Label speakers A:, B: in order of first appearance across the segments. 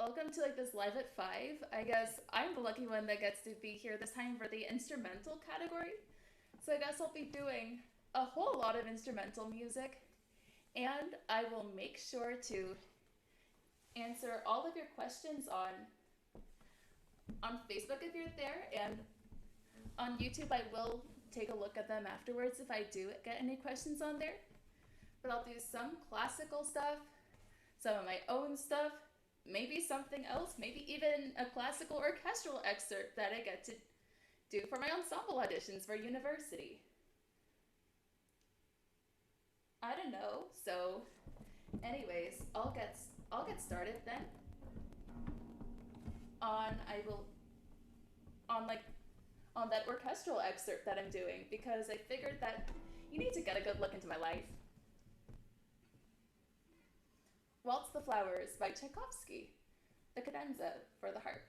A: welcome to like this live at 5. I guess I'm the lucky one that gets to be here this time for the instrumental category. So I guess I'll be doing a whole lot of instrumental music, and I will make sure to answer all of your questions on Facebook if you're there, and on YouTube I will take a look at them afterwards if I do get any questions on there. But I'll do some classical stuff, some of my own stuff, maybe something else, maybe even a classical orchestral excerpt that I get to do for my ensemble auditions for university. I don't know. So anyways, I'll get started then. On that orchestral excerpt that I'm doing, because I figured that you need to get a good look into my life. Waltz the Flowers by Tchaikovsky, the cadenza for the harp.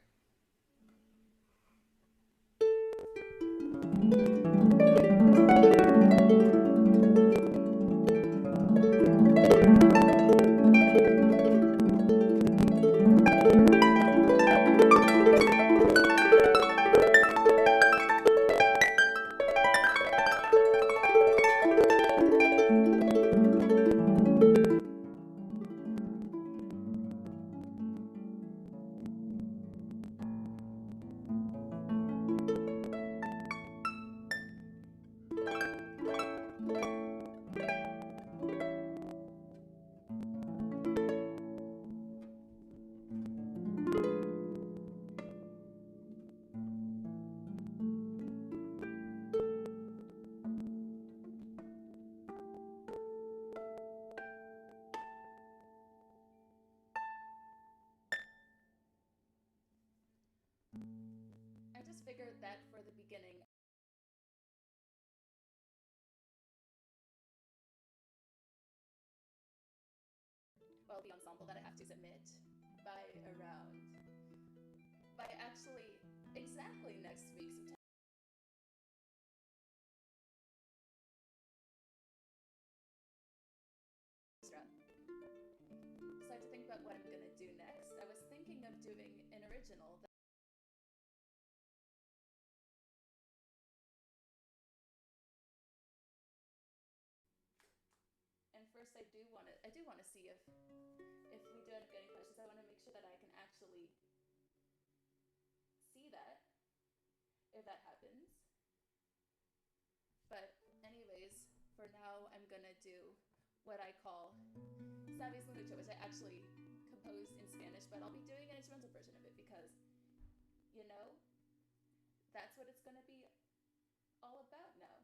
A: I just figured that for the beginning, well, the ensemble that I have to submit by actually exactly next week, September. So I have to think about what I'm gonna do next. I was thinking of doing an original. And first, I do want to see if we do end up getting questions. I want to make sure that I can actually see that if that happens. But anyways, for now, I'm gonna do what I call Savi's Lunacho, which I actually composed in Spanish, but I'll be doing an instrumental version of it because, you know, that's what it's gonna be all about now.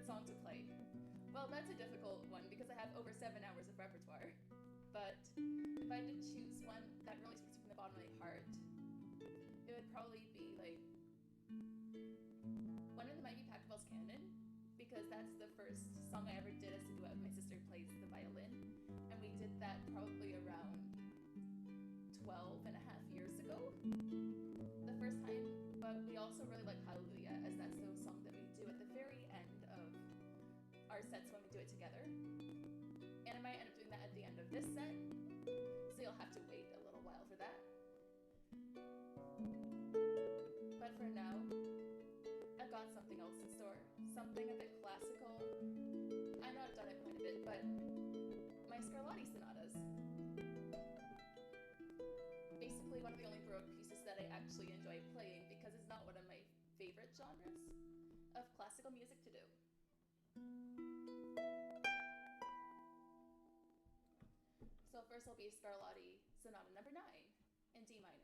A: favorite song to play? Well, that's a difficult one because I have over 7 hours of repertoire. But if I had to choose one that really speaks from the bottom of my heart, it would probably be like one of the Mighty Pachelbel's Canon, because that's the first song I ever did as a duet. My sister plays the violin, and we did that probably around 12 and a half years ago, the first time. But we also really like Hallelujah, as that's the song that we do at the very end of our sets when we do it together. And I might end up doing that at the end of this set, so you'll have to wait a little while for that. But for now, I've got something else in store, something a bit classical. I know I've done it quite a bit, but my Scarlatti sonatas. Basically one of the only Baroque pieces that I actually enjoy playing because it's not one of my favorite genres of classical music to do. So first will be Scarlatti Sonata number 9 in D minor.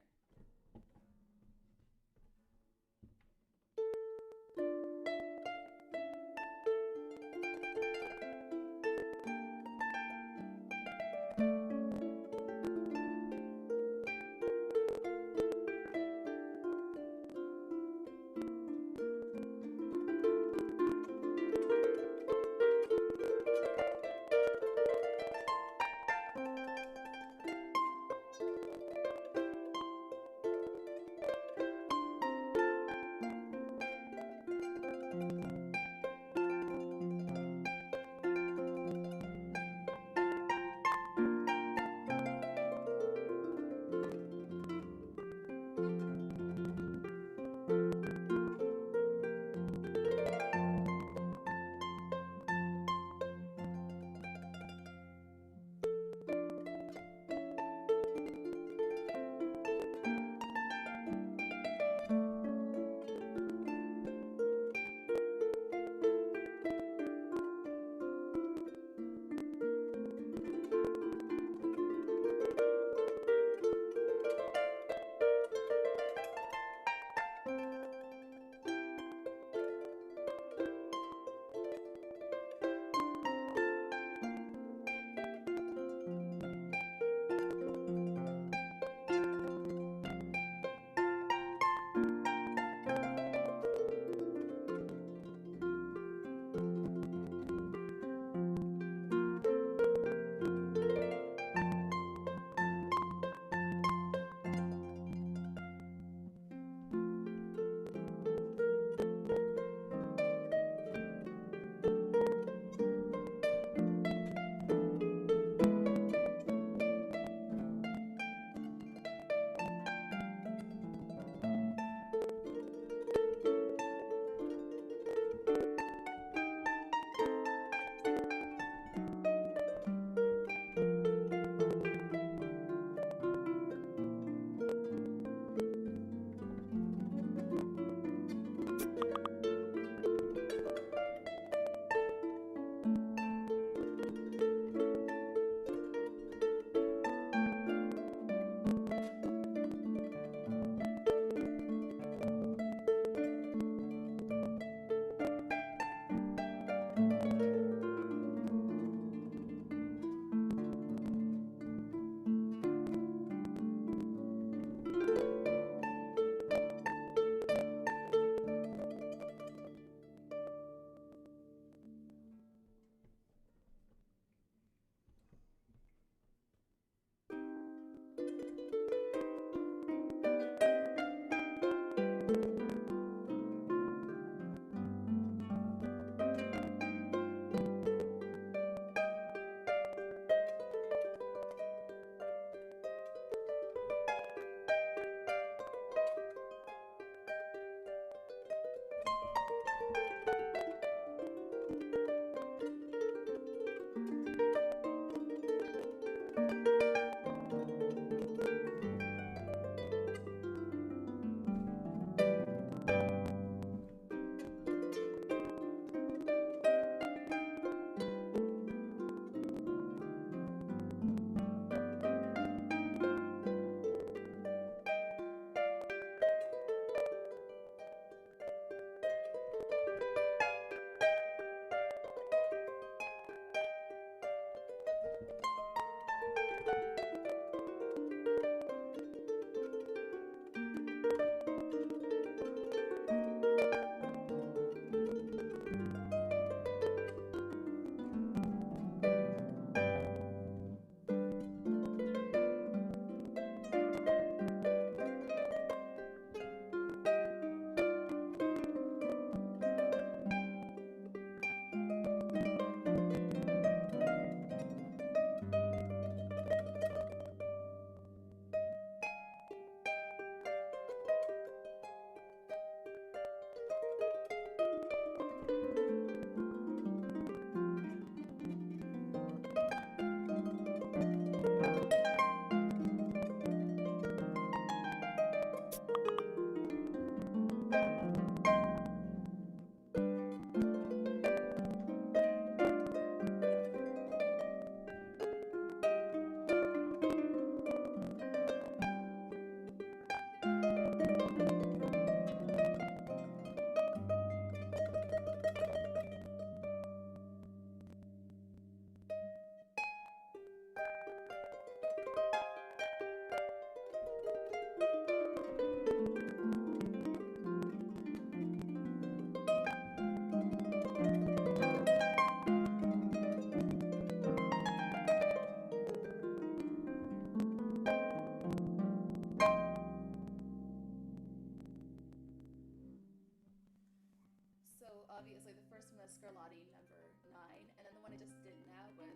A: obviously the first one was Scarlatti number 9, and then the one I just did now was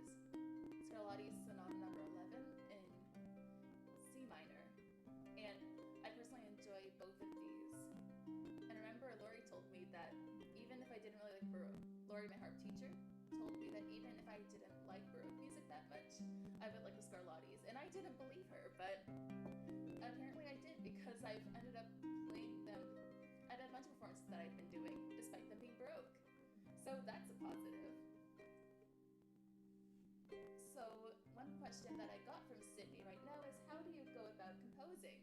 A: Scarlatti Sonata number 11 in C minor. And I personally enjoy both of these. And I remember Lori told me that even if I didn't really like Baroque, Lori, my harp teacher, told me that even if I didn't like Baroque music that much, I would like the Scarlattis. And I didn't believe her, but apparently I did, because I've ended up playing them at a bunch of performances that I've been doing, despite them being Baroque. So that's a positive. So one question that I got from Sydney right now is, how do you go about composing?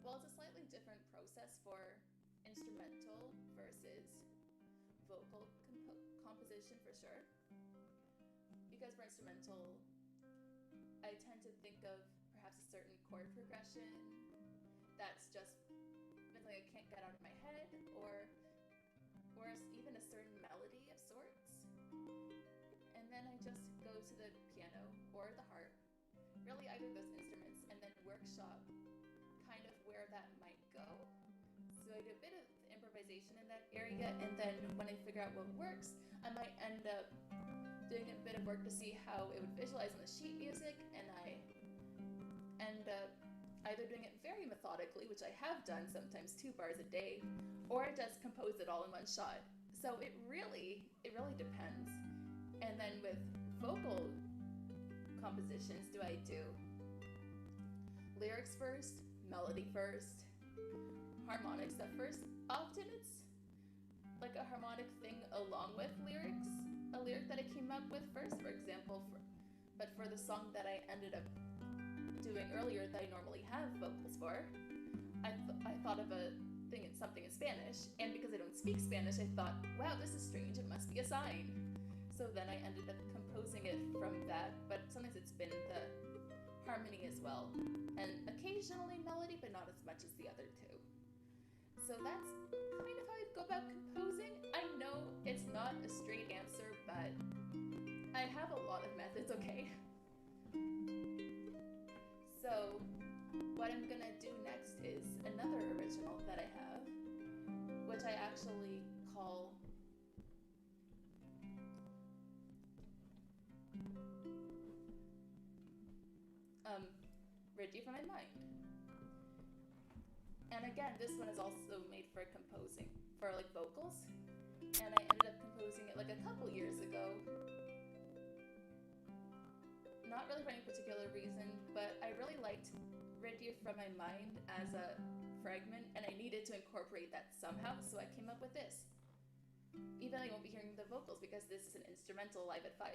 A: Well, it's a slightly different process for instrumental versus vocal composition for sure. Because for instrumental, I tend to think of perhaps a certain chord progression that's just something I can't get out of my head, or even a certain melody of sorts. And then I just go to the piano or the harp, really either of those instruments, and then workshop kind of where that might go. So I do a bit of improvisation in that area, and then when I figure out what works, I might end up doing a bit of work to see how it would visualize in the sheet music, and I end up either doing it very methodically, which I have done sometimes 2 bars a day, or just compose it all in one shot. So it really depends. And then with vocal compositions, do I do lyrics first, melody first, harmonic stuff first? Often it's like a harmonic thing along with lyrics, a lyric that I came up with first, for example. But for the song that I ended up doing earlier that I normally have vocals for, I thought of something in Spanish, and because I don't speak Spanish, I thought, wow, this is strange, it must be a sign. So then I ended up composing it from that, but sometimes it's been the harmony as well, and occasionally melody, but not as much as the other two. So that's kind of how I go about composing. I know it's not a straight answer, but I have a lot of methods, okay? So what I'm gonna do next is another original that I have, which I actually call Read You From My Mind. And again, this one is also made for composing, for like vocals. And I ended up composing it like a couple years ago. Not really for any particular reason, but I really liked Read You From My Mind as a fragment, and I needed to incorporate that somehow, so I came up with this. Even though you won't be hearing the vocals because this is an instrumental live at 5.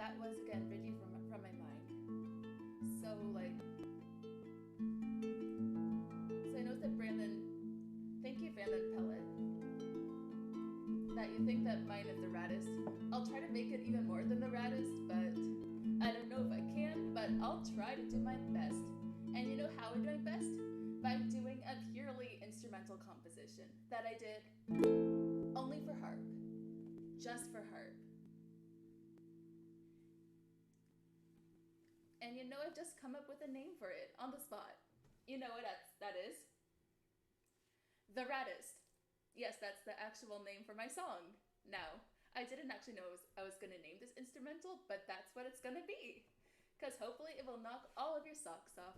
A: that was again really from my mind. So like, so I know that Brandon, thank you Brandon Pellet, that you think that mine is the raddest. I'll try to make it even more than the raddest, but I don't know if I can, but I'll try to do my best. And you know how I'm doing best? By doing a purely instrumental composition that I did only for harp, just for harp. And you know, I've just come up with a name for it on the spot. You know what that is? The Raddest. Yes, that's the actual name for my song. Now, I didn't actually know I was going to name this instrumental, but that's what it's going to be. Because hopefully it will knock all of your socks off.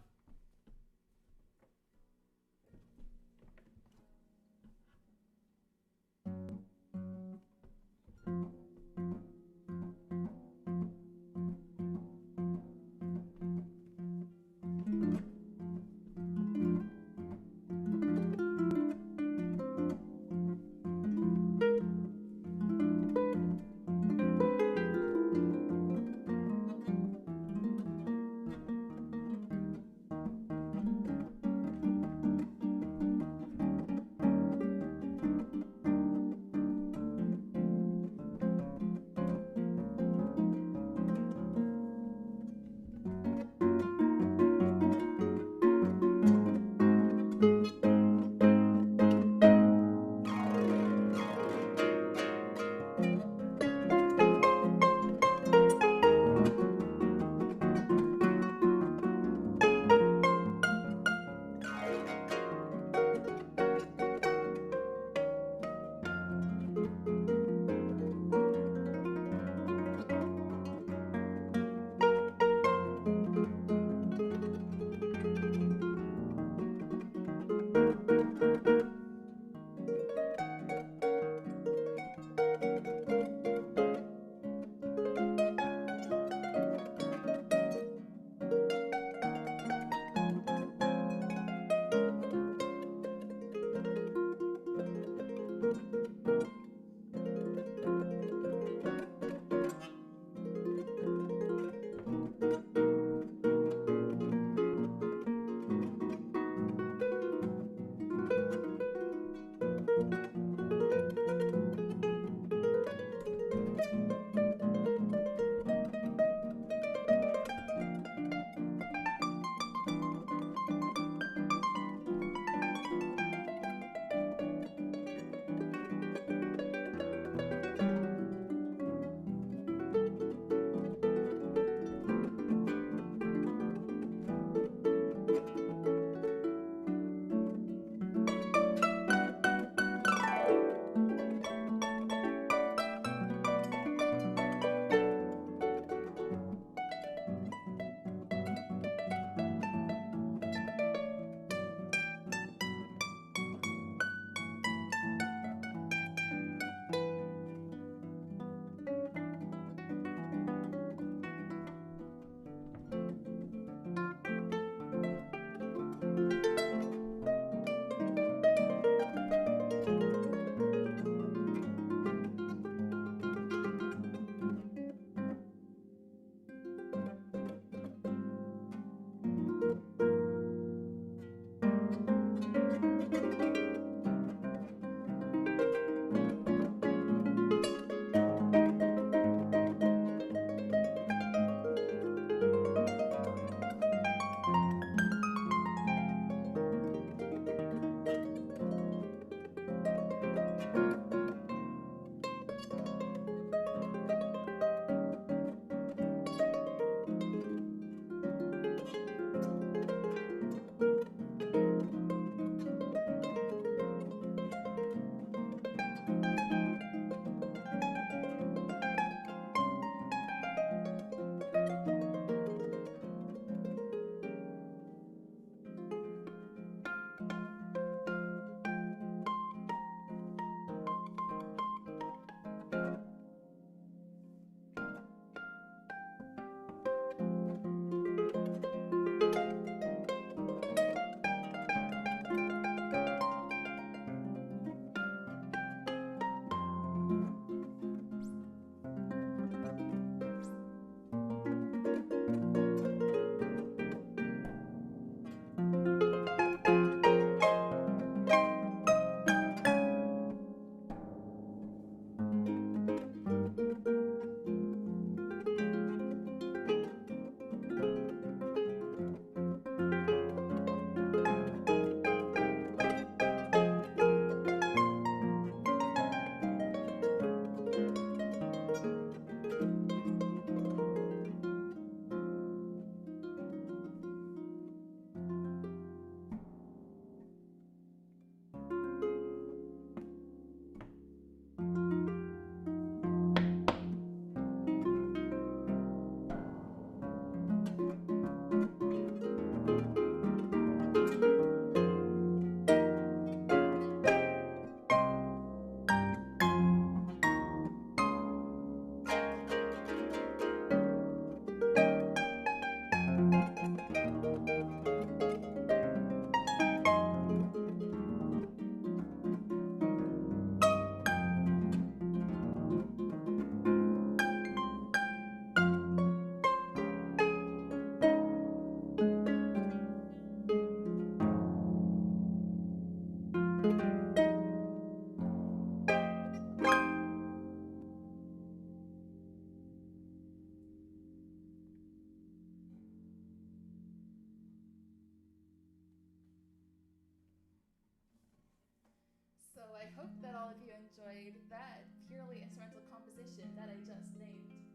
A: hope that all of you enjoyed that purely instrumental composition that I just named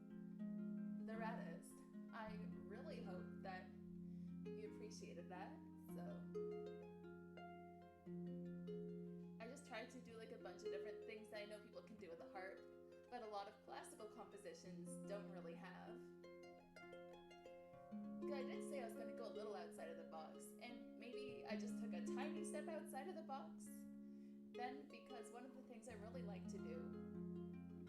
A: The Raddest. I really hope that you appreciated that. So I just tried to do like a bunch of different things that I know people can do with the harp, but a lot of classical compositions don't really have. I did say I was going to go a little outside of the box, and maybe I just took a tiny step outside of the box. Then, because one of the things I really like to do,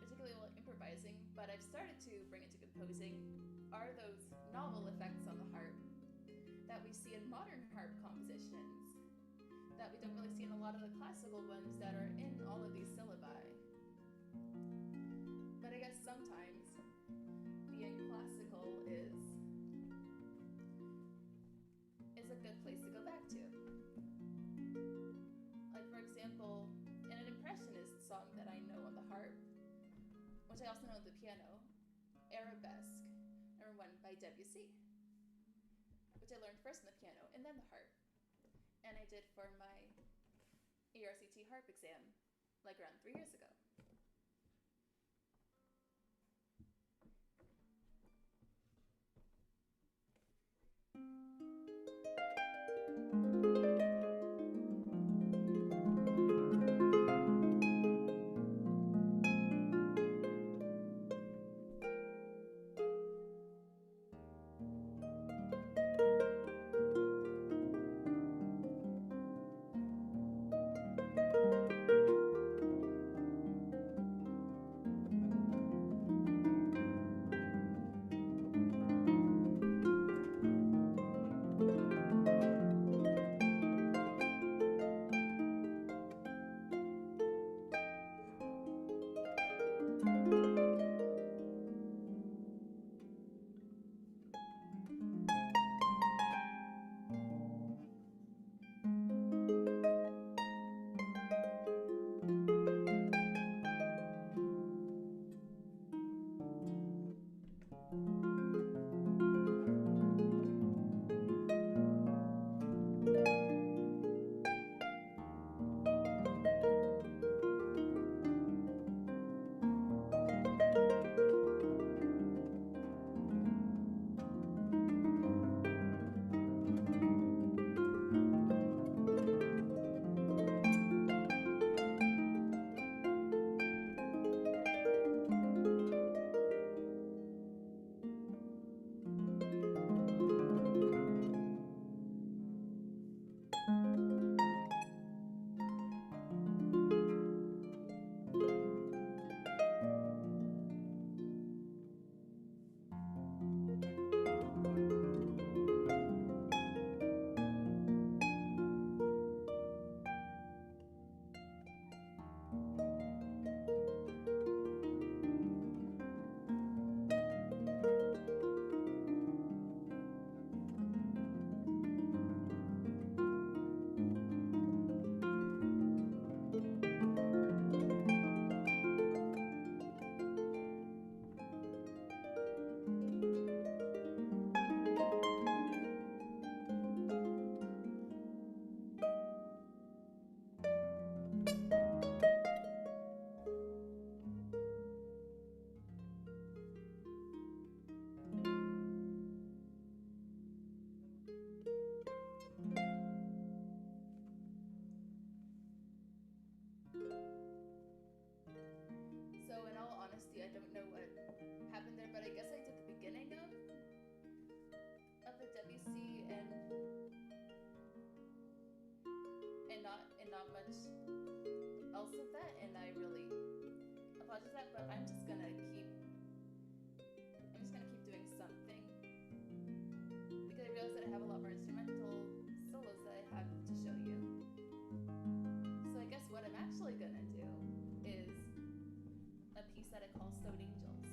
A: particularly while improvising, but I've started to bring into composing, are those novel effects on the harp that we see in modern harp compositions, that we don't really see in a lot of the classical ones that are in all of these syllabi. But I guess sometimes being classical is a good place to go back to. Like, for example, in an impressionist song that I know on the harp, which I also know on the piano, Arabesque, number 1 by Debussy, which I learned first on the piano and then the harp. And I did for my ERCT harp exam like around 3 years ago. So in all honesty, I don't know what happened there, but I guess I did the beginning of the Debussy and not much else of that, and I really apologize for that, but I'm just gonna keep doing something because I realized that I have a lot more instrumental solos that I have to show you. So I guess what I'm actually gonna do is a piece that I call Stone Angels.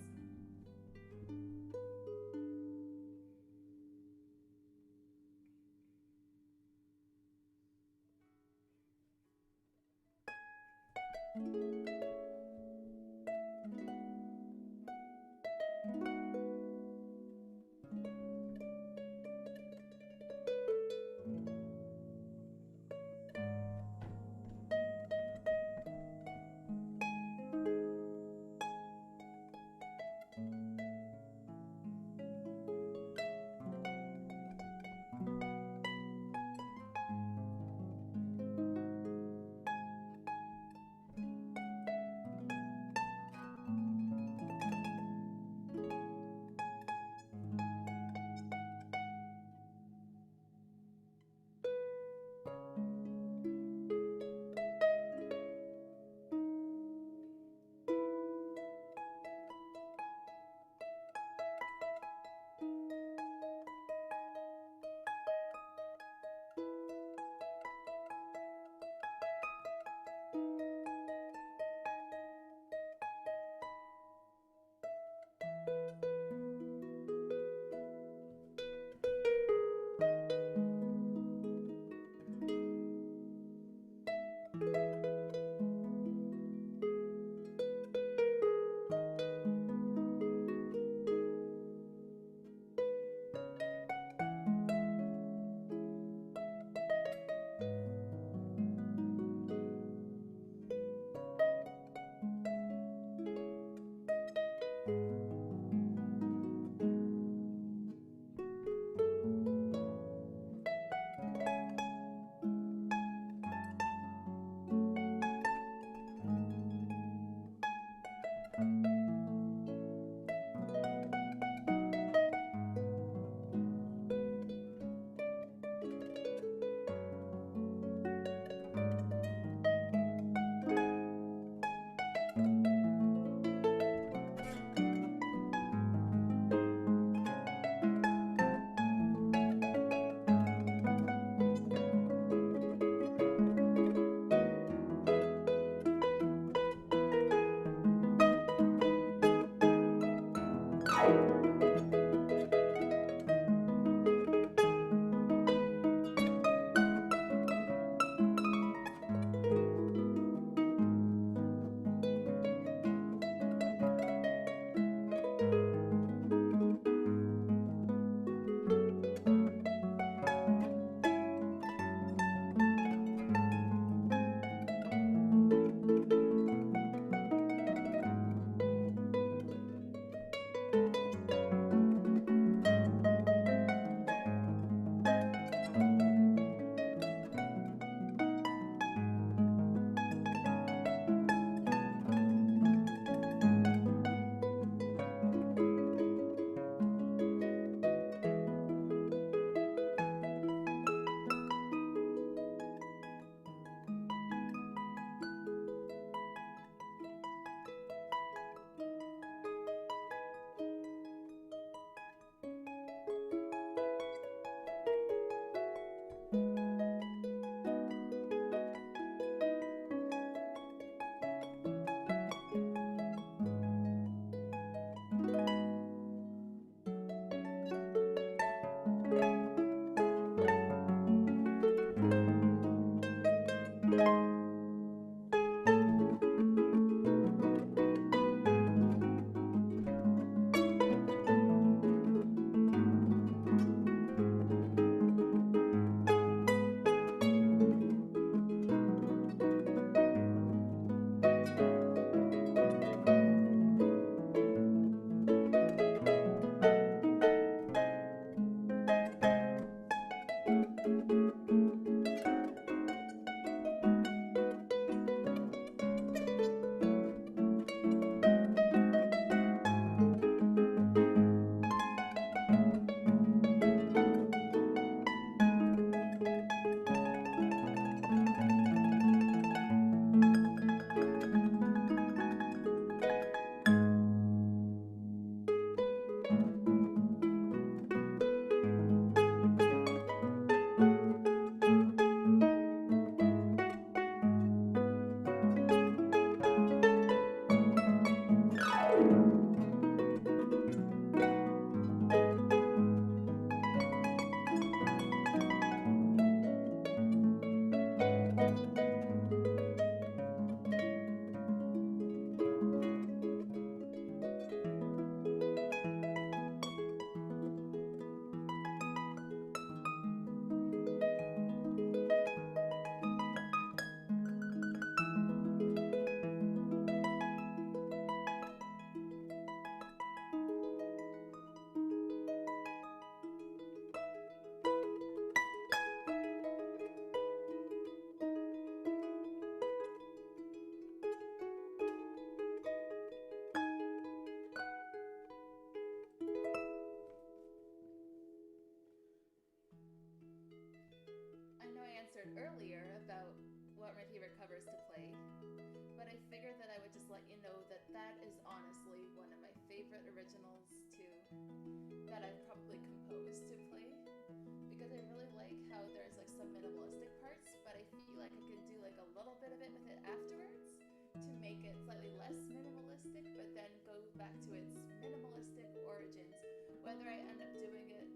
A: like I could do like a little bit of it with it afterwards to make it slightly less minimalistic, but then go back to its minimalistic origins, whether I end up doing it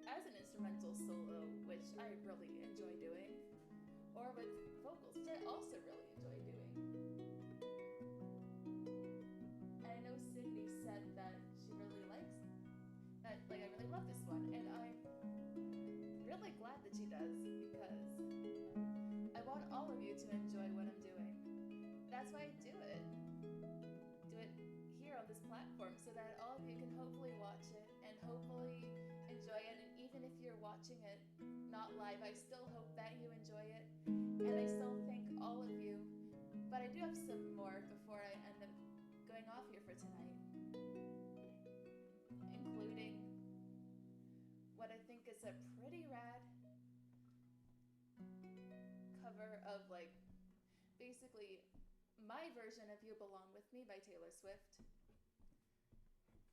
A: as an instrumental solo, which I really enjoy doing, or with vocals, which I also really enjoy doing. And I know Sydney said that she really likes that, like, I really love this one, and I'm really glad that she does, because I want all of you to enjoy what I'm doing. That's why I do it. Do it here on this platform so that all of you can hopefully watch it and hopefully enjoy it. And even if you're watching it not live, I still hope that you enjoy it. And I still thank all of you. But I do have some more before I end up going off here for tonight, including what I think is a pretty rad cover of, like, basically my version of You Belong With Me by Taylor Swift.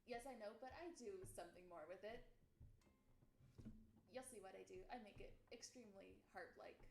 A: Yes, I know, but I do something more with it. You'll see what I do. I make it extremely harp-like.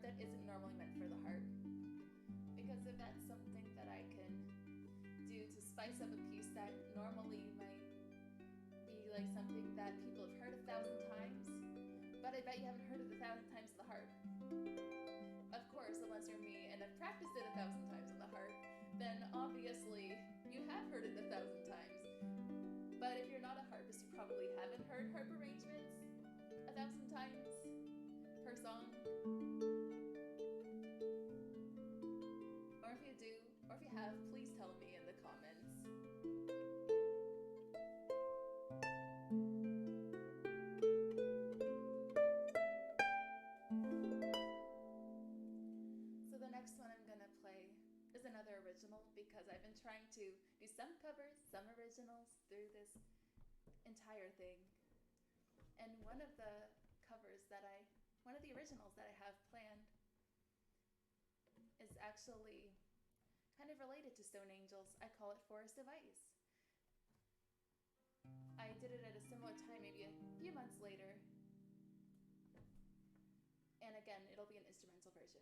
A: part that isn't normally meant for the harp. Because if that's something that I can do to spice up a piece that normally might be like something that people have heard 1,000 times, but I bet you haven't heard it 1,000 times on the harp. Of course, unless you're me and have practiced it 1,000 times on the harp, then obviously you have heard it 1,000 times. But if you're not a harpist, you probably haven't heard harp arrangements 1,000 times per song. Or if you do, or if you have, please tell me in the comments. So the next one I'm gonna play is another original because I've been trying to do some covers, some originals through this entire thing. And one of the originals that I have planned is actually kind of related to Stone Angels. I call it Forest of Ice. I did it at a similar time, maybe a few months later. And again, it'll be an instrumental version.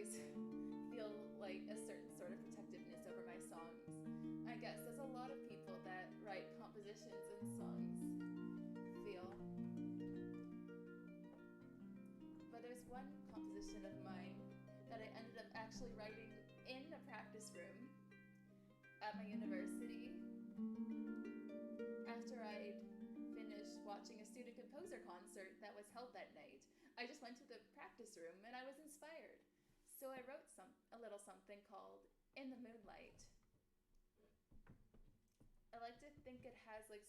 A: always feel like a certain sort of protectiveness over my songs. I guess as a lot of people that write compositions and songs feel. But there's one composition of mine that I ended up actually writing in a practice room at my university after I'd finished watching a student composer concert that was held that night. I just went to the practice room and I was inspired. So I wrote a little something called In the Moonlight. I like to think it has like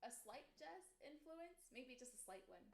A: a slight jazz influence, maybe just a slight one.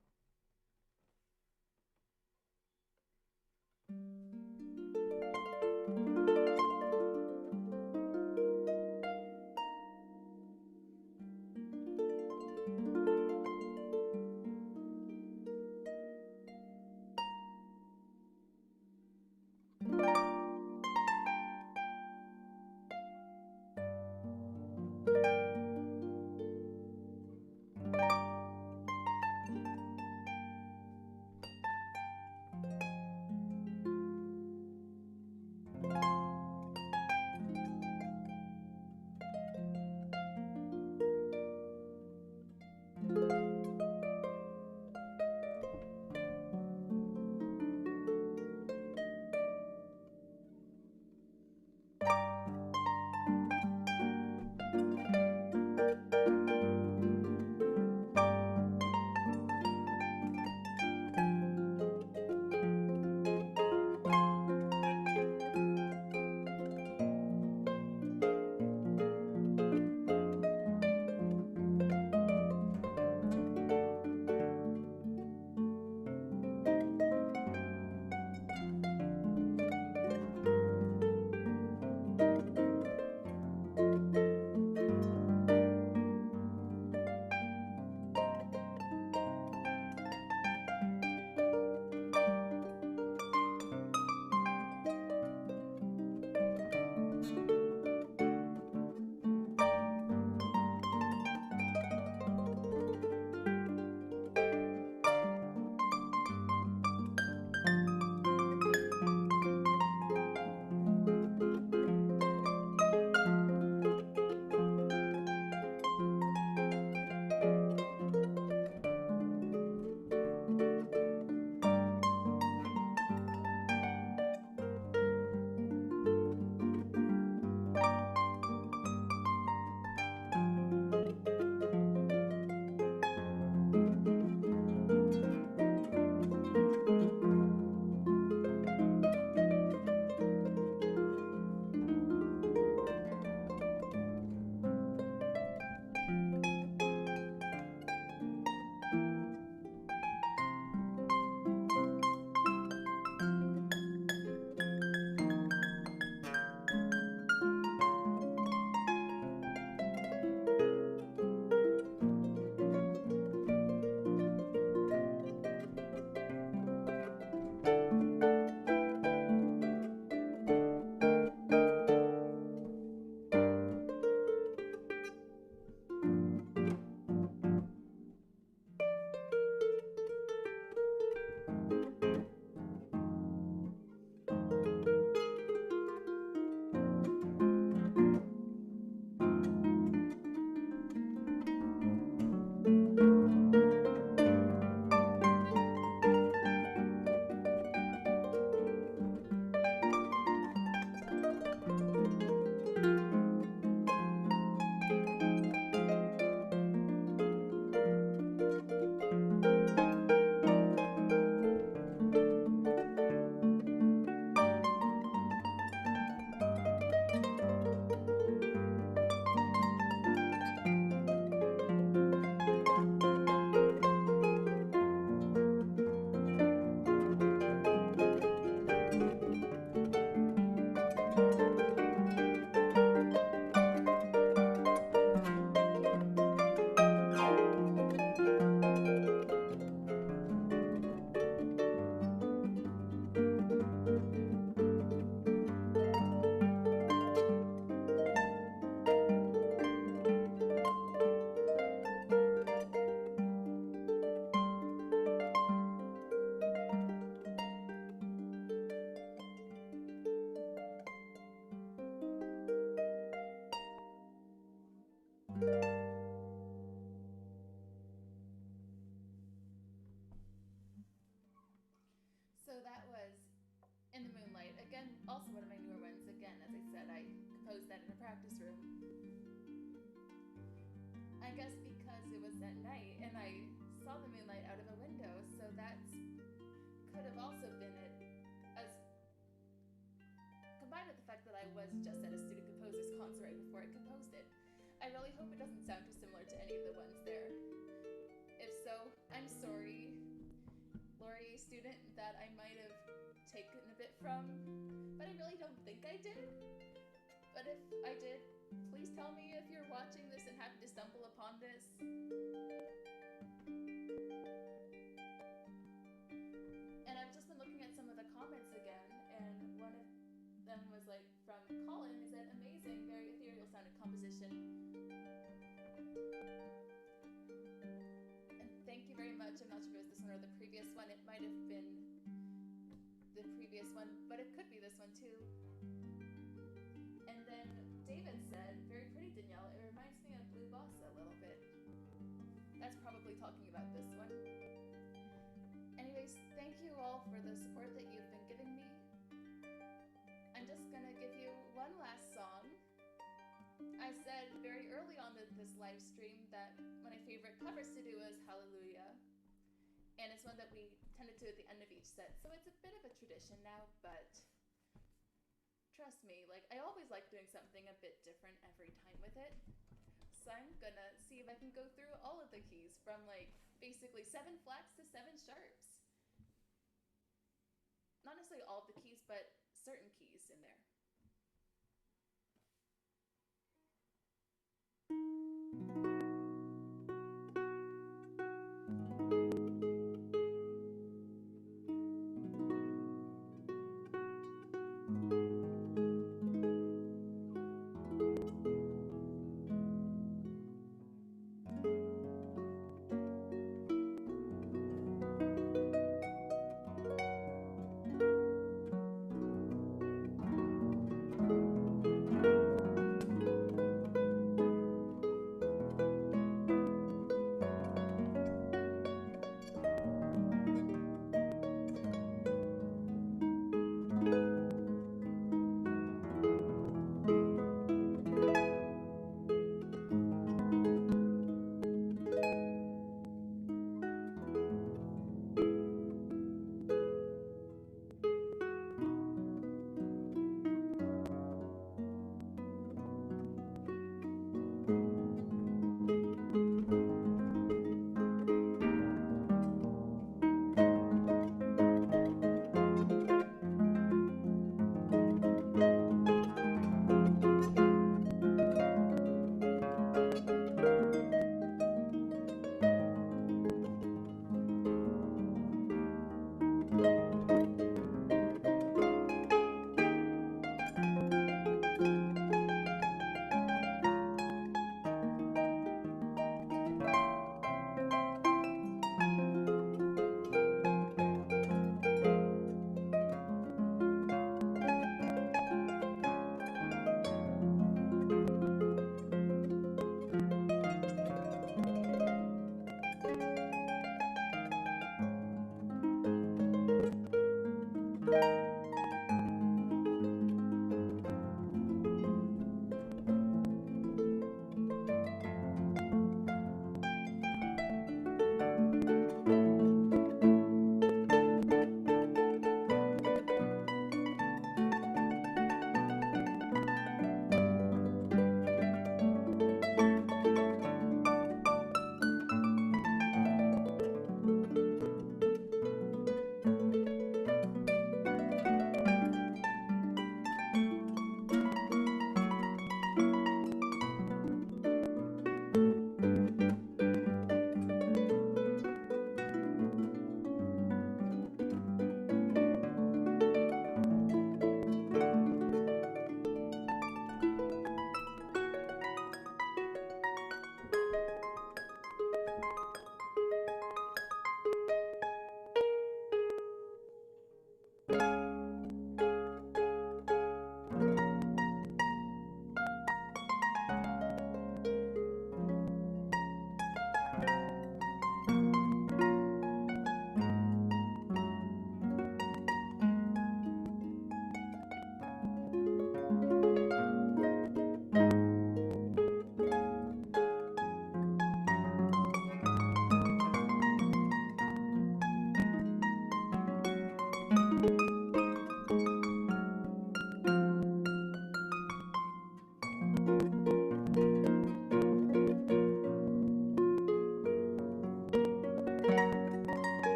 A: also one of my newer ones. Again, as I said, I composed that in a practice room. I guess because it was at night and I saw the moonlight out of a window, so that could have also been it, as combined with the fact that I was just at a student composer's concert right before I composed it. I really hope it doesn't sound too similar to any of the ones there. If so, I'm sorry, Lori, student, that I might have taken a bit from, but I really don't think I did. But if I did, please tell me if you're watching this and happen to stumble upon this. And I've just been looking at some of the comments again, and one of them was like from Colin, is that amazing, very ethereal sounding composition. And thank you very much. I'm not sure if it was this one or the previous one. It might have been the previous one, but it could be this one too. And then David said, very pretty, Danielle. It reminds me of Blue Bossa a little bit. That's probably talking about this one. Anyways, thank you all for the support that you've been giving me. I'm just gonna give you one last song. I said very early on this live stream that one of my favorite covers to do is Hallelujah. And it's one that we tend to do at the end of each set. So it's a bit of a tradition now, but trust me, like, I always like doing something a bit different every time with it. So I'm gonna see if I can go through all of the keys from like basically 7 flats to 7 sharps. Not necessarily all of the keys, but certain keys in there.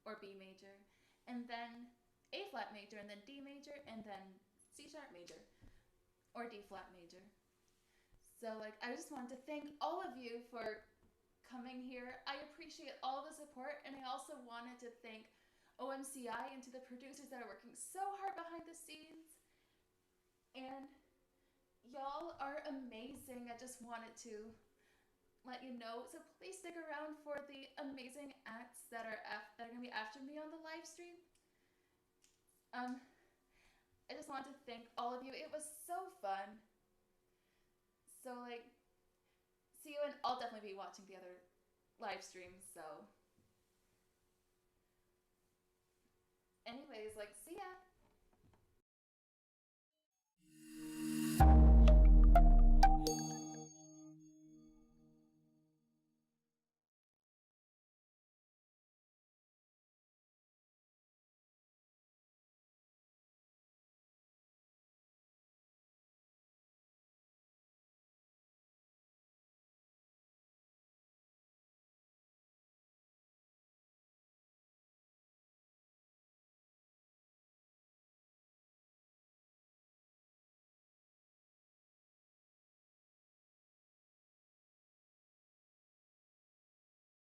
A: or B major, and then A flat major, and then D major, and then C sharp major, or D flat major. So like, I just wanted to thank all of you for coming here. I appreciate all the support, and I also wanted to thank OMCI and to the producers that are working so hard behind the scenes. And y'all are amazing. I just wanted to let you know. So please stick around for the amazing acts that are going to be after me on the live stream. I just want to thank all of you. It was so fun. So like, see you, and I'll definitely be watching the other live streams. So anyways, like, see ya.